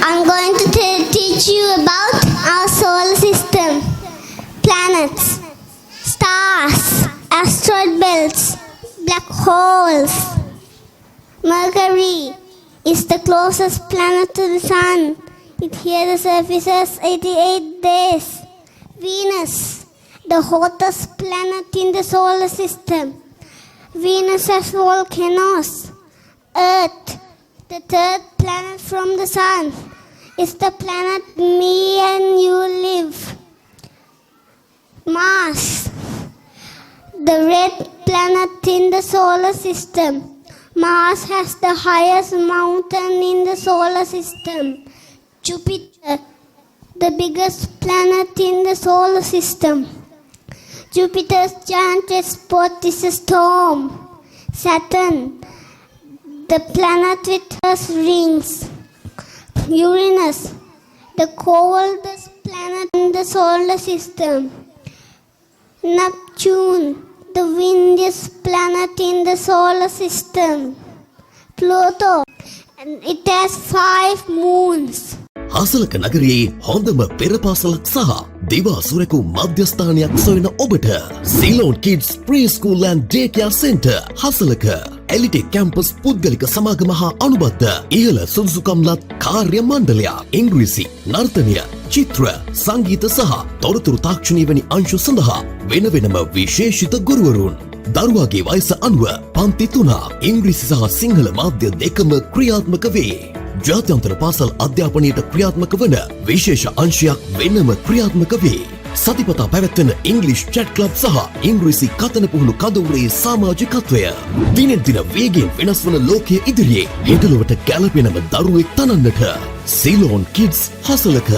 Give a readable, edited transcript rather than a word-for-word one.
I'm going to teach you about our solar system. Planets, stars, asteroid belts, black holes. Mercury is the closest planet to the sun. It here the surface is 88 days. Venus, the hottest planet in the solar system. Venus has volcanoes. Earth, the third planet from the sun, is the planet me and you live. Mars, the red planet in the solar system. Mars has the highest mountain in the solar system. Jupiter, the biggest planet in the solar system. Jupiter's giant spot is a storm. Saturn, the planet with its rings. Uranus, the coldest planet in the solar system. Neptune, the windiest planet in the solar system. Pluto, and it has 5 moons. Hasalaka නගරයේ හොඳම පෙරපාසලක් සහ දිවාසුරකු මධ්‍යස්ථානයක් සොයන ඔබට Ceylon kids preschool and day care centre Hasalaka Elitech campus පුද්ගලික සමාගම හා අනුබද්ධ ඉහළ සුදුසුකම්ලත් කාර්ය මණ්ඩලයක් ඉංග්‍රීසි නර්තනය චිත්‍ර සංගීත සහ තොරතුරු තාක්ෂණය වැනි අංශු සඳහා වෙන වෙනම විශේෂිත ගුරුවරුන් දරුවාගේ වයස අනුව පන්ති 3 ඉංග්‍රීසි සහ සිංහල මාධ්‍ය දෙකම ක්‍රියාත්මක වේ. ජාත්‍යන්තර පාසල් අධ්‍යාපනයට ක්‍රියාත්මක වන විශේෂ අංශයක් වෙනම ක්‍රියාත්මක වේ. සතිපතා පැවැත්වෙන ඉංග්ලිෂ් චැට් ක්ලබ් සහ ඉංග්‍රීසි කතන පුහුණු කදවුරේ සමාජිකත්වය. දිනෙන් දින වේගයෙන් වෙනස් වන ලෝකයේ ඉදිරියේ හෙටලොවට ගැලපෙනම දරුවෙක් තනන්නට සීලෝන් කිඩ්ස් හසලක